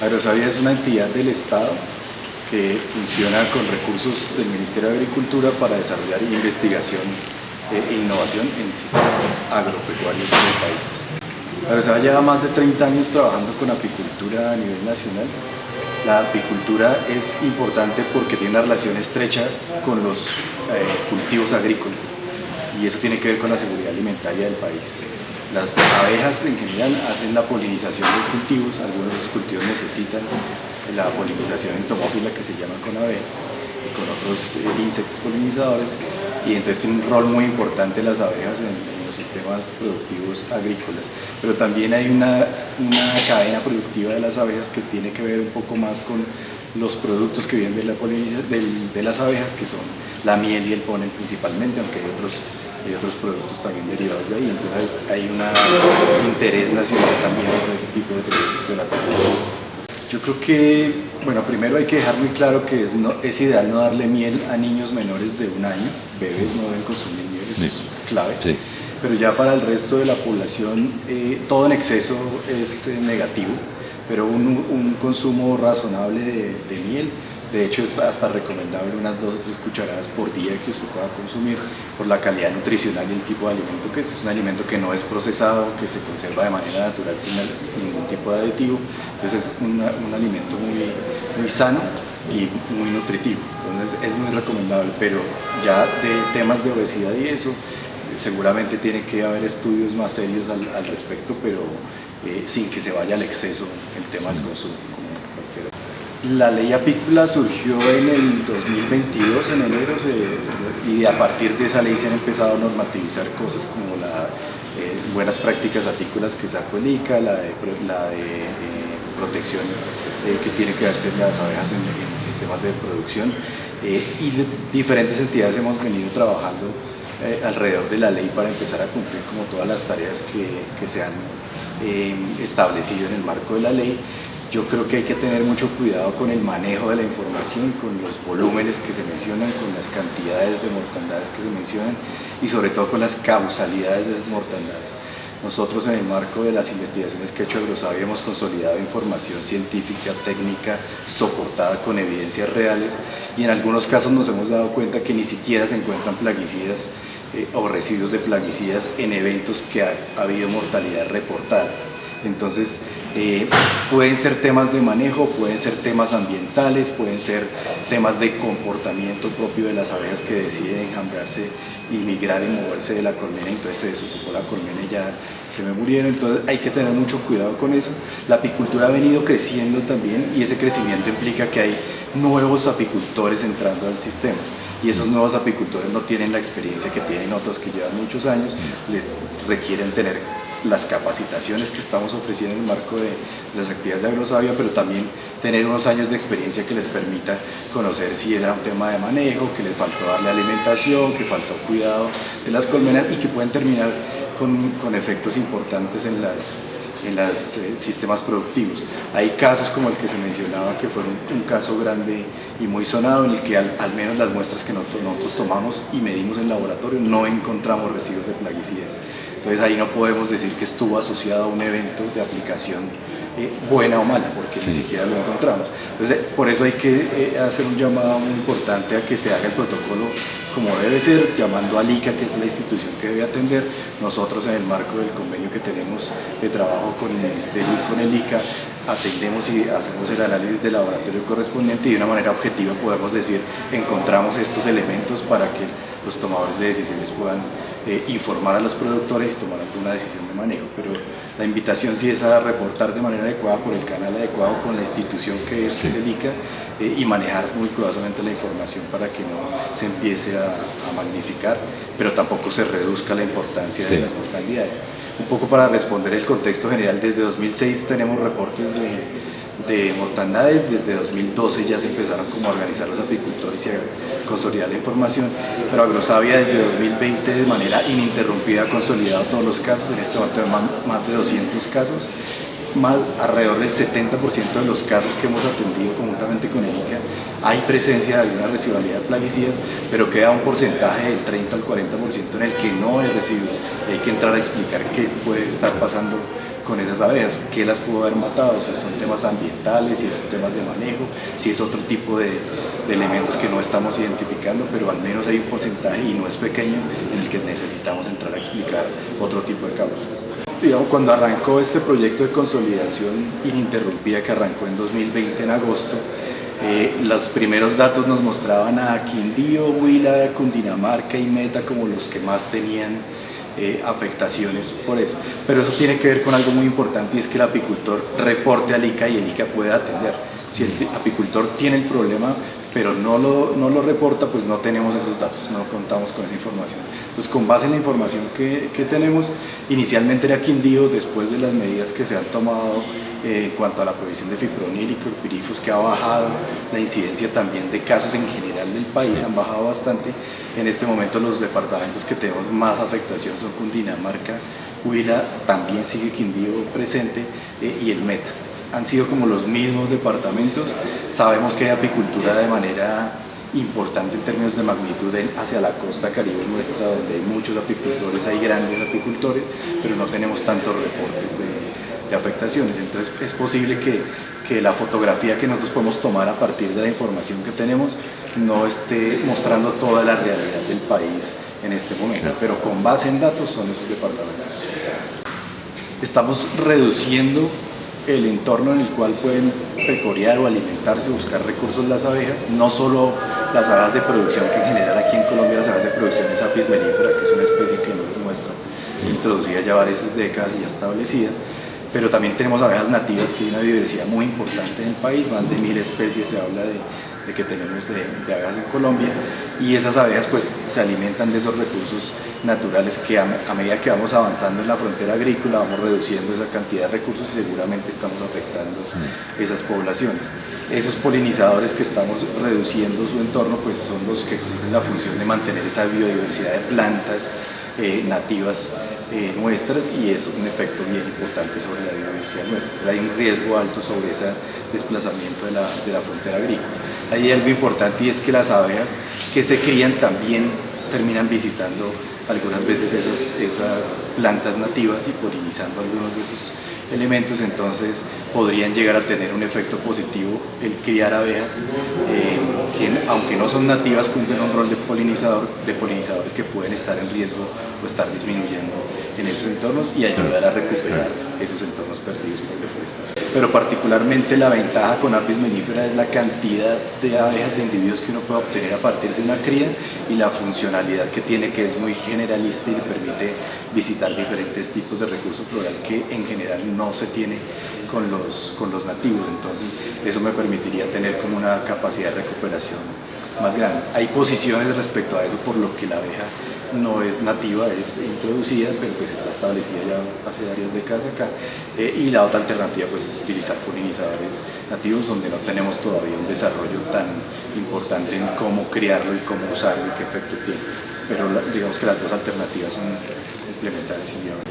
Agrosavia es una entidad del Estado que funciona con recursos del Ministerio de Agricultura para desarrollar investigación e innovación en sistemas agropecuarios del país. Agrosavia lleva más de 30 años trabajando con apicultura a nivel nacional. La apicultura es importante porque tiene una relación estrecha con los cultivos agrícolas y eso tiene que ver con la seguridad alimentaria del país. Las abejas en general hacen la polinización de cultivos, algunos de esos cultivos necesitan la polinización entomófila que se llama con abejas y con otros insectos polinizadores, y entonces tiene un rol muy importante las abejas en los sistemas productivos agrícolas. Pero también hay una cadena productiva de las abejas que tiene que ver un poco más con los productos que vienen de la de las abejas, que son la miel y el polen principalmente, aunque hay otros productos también derivados de ahí. Entonces hay un interés nacional también por ese tipo de productos de la apicultura. Yo creo que, bueno, primero hay que dejar muy claro que es ideal no darle miel a niños menores de 1 año. Bebés no deben consumir miel, eso es clave. Sí. Pero ya para el resto de la población, todo en exceso es negativo, pero un consumo razonable de miel, de hecho es hasta recomendable unas 2 o 3 cucharadas por día que usted pueda consumir por la calidad nutricional y el tipo de alimento que es un alimento que no es procesado, que se conserva de manera natural sin ningún tipo de aditivo, entonces es un alimento muy sano y muy nutritivo, entonces es muy recomendable. Pero ya de temas de obesidad y eso, seguramente tiene que haber estudios más serios al respecto, pero sin que se vaya al exceso el tema del consumo. La ley apícola surgió en el 2022, en enero, y a partir de esa ley se han empezado a normativizar cosas como las buenas prácticas apícolas que sacó el ICA, la de protección que tiene que darse las abejas en sistemas de producción, y diferentes entidades hemos venido trabajando alrededor de la ley para empezar a cumplir como todas las tareas que se han establecido en el marco de la ley. Yo creo que hay que tener mucho cuidado con el manejo de la información, con los volúmenes que se mencionan, con las cantidades de mortandades que se mencionan y sobre todo con las causalidades de esas mortandades. Nosotros, en el marco de las investigaciones que ha hecho Agrosavia, hemos consolidado información científica, técnica, soportada con evidencias reales, y en algunos casos nos hemos dado cuenta que ni siquiera se encuentran plaguicidas o residuos de plaguicidas en eventos que ha habido mortalidad reportada. Entonces, pueden ser temas de manejo, pueden ser temas ambientales, pueden ser temas de comportamiento propio de las abejas que deciden enjambrarse y migrar y moverse de la colmena, entonces se desocupó la colmena y ya se me murieron. Entonces hay que tener mucho cuidado con eso. La apicultura ha venido creciendo también, y ese crecimiento implica que hay nuevos apicultores entrando al sistema, y esos nuevos apicultores no tienen la experiencia que tienen otros que llevan muchos años, requieren tener las capacitaciones que estamos ofreciendo en el marco de las actividades de Agrosavia, pero también tener unos años de experiencia que les permita conocer si era un tema de manejo, que les faltó darle alimentación, que faltó cuidado de las colmenas, y que pueden terminar con efectos importantes en los sistemas productivos. Hay casos como el que se mencionaba, que fue un caso grande y muy sonado, en el que al menos las muestras que nosotros tomamos y medimos en laboratorio no encontramos residuos de plaguicidas. Entonces ahí no podemos decir que estuvo asociado a un evento de aplicación buena o mala, porque ni siquiera lo encontramos. Entonces, por eso hay que hacer un llamado muy importante a que se haga el protocolo como debe ser, llamando al ICA, que es la institución que debe atender. Nosotros, en el marco del convenio que tenemos de trabajo con el Ministerio y con el ICA, atendemos y hacemos el análisis del laboratorio correspondiente, y de una manera objetiva podemos decir, encontramos estos elementos para que los tomadores de decisiones puedan informar a los productores y tomar alguna decisión de manejo. Pero la invitación sí es a reportar de manera adecuada por el canal adecuado con la institución que es el ICA, y manejar muy cuidadosamente la información para que no se empiece a magnificar, pero tampoco se reduzca la importancia de las mortalidades. Un poco para responder el contexto general, desde 2006 tenemos reportes de mortandades, desde 2012 ya se empezaron como a organizar los apicultores y a consolidar la información, pero Agrosavia desde 2020 de manera ininterrumpida ha consolidado todos los casos. En este momento hay más de 200 casos, alrededor del 70% de los casos que hemos atendido conjuntamente con el ICA hay presencia de alguna residualidad de plaguicidas, pero queda un porcentaje del 30 al 40% en el que no hay residuos, y hay que entrar a explicar qué puede estar pasando con esas abejas, qué las pudo haber matado, si son temas ambientales, si son temas de manejo, si es otro tipo de elementos que no estamos identificando, pero al menos hay un porcentaje, y no es pequeño, en el que necesitamos entrar a explicar otro tipo de causas. Digamos, cuando arrancó este proyecto de consolidación ininterrumpida, que arrancó en 2020 en agosto, los primeros datos nos mostraban a Quindío, Huila, Cundinamarca y Meta como los que más tenían afectaciones por eso, pero eso tiene que ver con algo muy importante, y es que el apicultor reporte al ICA y el ICA puede atender. Si el apicultor tiene el problema pero no lo reporta, pues no tenemos esos datos, no contamos con esa información. Pues con base en la información que tenemos, inicialmente era Quindío, después de las medidas que se han tomado en cuanto a la provisión de fipronil y clorpirifos, que ha bajado la incidencia también de casos en general del país, han bajado bastante. En este momento los departamentos que tenemos más afectación son Cundinamarca, Huila, también sigue Quindío presente, y el Meta. Han sido como los mismos departamentos. Sabemos que hay apicultura de manera importante en términos de magnitud hacia la costa caribe nuestra, donde hay muchos apicultores, hay grandes apicultores, pero no tenemos tantos reportes de afectaciones. Entonces es posible que la fotografía que nosotros podemos tomar a partir de la información que tenemos no esté mostrando toda la realidad del país en este momento, pero con base en datos son esos departamentos. Estamos reduciendo el entorno en el cual pueden pecorear o alimentarse, buscar recursos las abejas, no solo las abejas de producción, que en general aquí en Colombia las abejas de producción es Apis mellifera, que es una especie que no es nuestra, es introducida ya varias décadas y ya establecida, pero también tenemos abejas nativas, que hay una biodiversidad muy importante en el país, más de 1000 especies se habla de que tenemos de abejas en Colombia, y esas abejas pues se alimentan de esos recursos naturales que a medida que vamos avanzando en la frontera agrícola vamos reduciendo esa cantidad de recursos y seguramente estamos afectando esas poblaciones. Esos polinizadores que estamos reduciendo su entorno pues son los que cumplen la función de mantener esa biodiversidad de plantas nativas nuestras, y es un efecto bien importante sobre la biodiversidad nuestra. Entonces hay un riesgo alto sobre ese desplazamiento de la frontera agrícola. Hay algo importante, y es que las abejas que se crían también terminan visitando algunas veces esas plantas nativas y polinizando algunos de esos elementos, entonces podrían llegar a tener un efecto positivo el criar abejas que aunque no son nativas cumplen un rol de polinizadores que pueden estar en riesgo o estar disminuyendo en esos entornos y ayudar a recuperar esos entornos perdidos por deforestación. Pero particularmente la ventaja con Apis mellifera es la cantidad de abejas de individuos que uno puede obtener a partir de una cría, y la funcionalidad que tiene, que es muy generalista y le permite visitar diferentes tipos de recurso floral que en general no se tiene con los nativos. Entonces eso me permitiría tener como una capacidad de recuperación más grande. Hay posiciones respecto a eso, por lo que la abeja no es nativa, es introducida, pero pues está establecida ya hace varias décadas acá, y la otra alternativa pues es utilizar polinizadores nativos, donde no tenemos todavía un desarrollo tan importante en cómo criarlo y cómo usarlo y qué efecto tiene, pero digamos que las dos alternativas son complementarias y viables.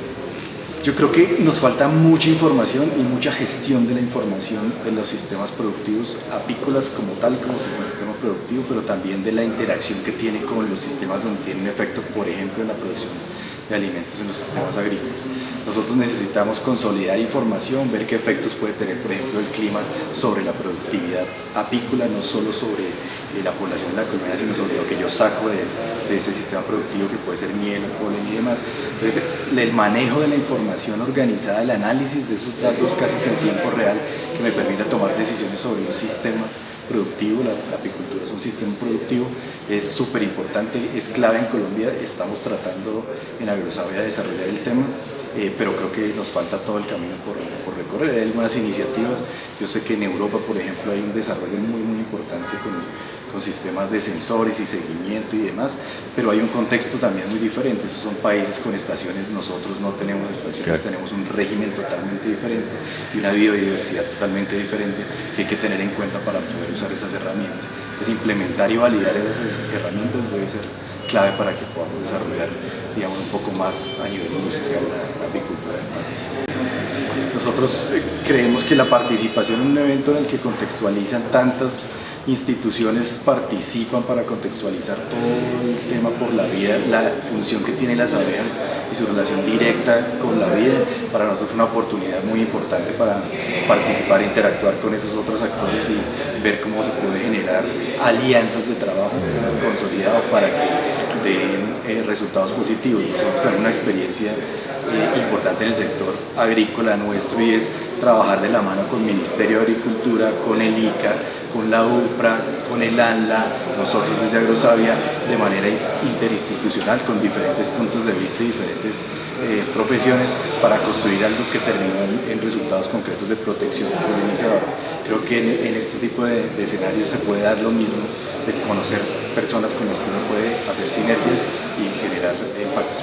Yo creo que nos falta mucha información y mucha gestión de la información de los sistemas productivos apícolas como tal, como si fuera un sistema productivo, pero también de la interacción que tiene con los sistemas donde tiene un efecto, por ejemplo, en la producción de alimentos en los sistemas agrícolas. Nosotros necesitamos consolidar información, ver qué efectos puede tener, por ejemplo, el clima sobre la productividad apícola, no solo sobre la población de la colmena, sino sobre lo que yo saco de ese sistema productivo, que puede ser miel, polen y demás. Entonces, el manejo de la información organizada, el análisis de esos datos casi que en tiempo real, que me permita tomar decisiones sobre un sistema productivo, la apicultura es un sistema productivo, es súper importante, es clave en Colombia. Estamos tratando en Agrosavia de desarrollar el tema, pero creo que nos falta todo el camino por recorrer. Hay algunas iniciativas, yo sé que en Europa, por ejemplo, hay un desarrollo muy importante con sistemas de sensores y seguimiento y demás, pero hay un contexto también muy diferente. Esos son países con estaciones, nosotros no tenemos estaciones, tenemos un régimen totalmente diferente y una biodiversidad totalmente diferente que hay que tener en cuenta para poder usar esas herramientas. Pues implementar y validar esas herramientas debe ser clave para que podamos desarrollar, digamos, un poco más a nivel industrial la apicultura del país. Nosotros creemos que la participación en un evento en el que contextualizan tantos instituciones participan para contextualizar todo el tema por la vida, la función que tienen las abejas y su relación directa con la vida. Para nosotros fue una oportunidad muy importante para participar e interactuar con esos otros actores y ver cómo se puede generar alianzas de trabajo consolidado para que den resultados positivos. Nosotros tenemos una experiencia importante en el sector agrícola nuestro y es trabajar de la mano con el Ministerio de Agricultura, con el ICA, con la UPRA, con el ANLA, nosotros desde Agrosavia, de manera interinstitucional, con diferentes puntos de vista y diferentes profesiones, para construir algo que termine en resultados concretos de protección de polinizadores. Creo que en este tipo de escenarios se puede dar lo mismo, de conocer personas con las que uno puede hacer sinergias y generar impactos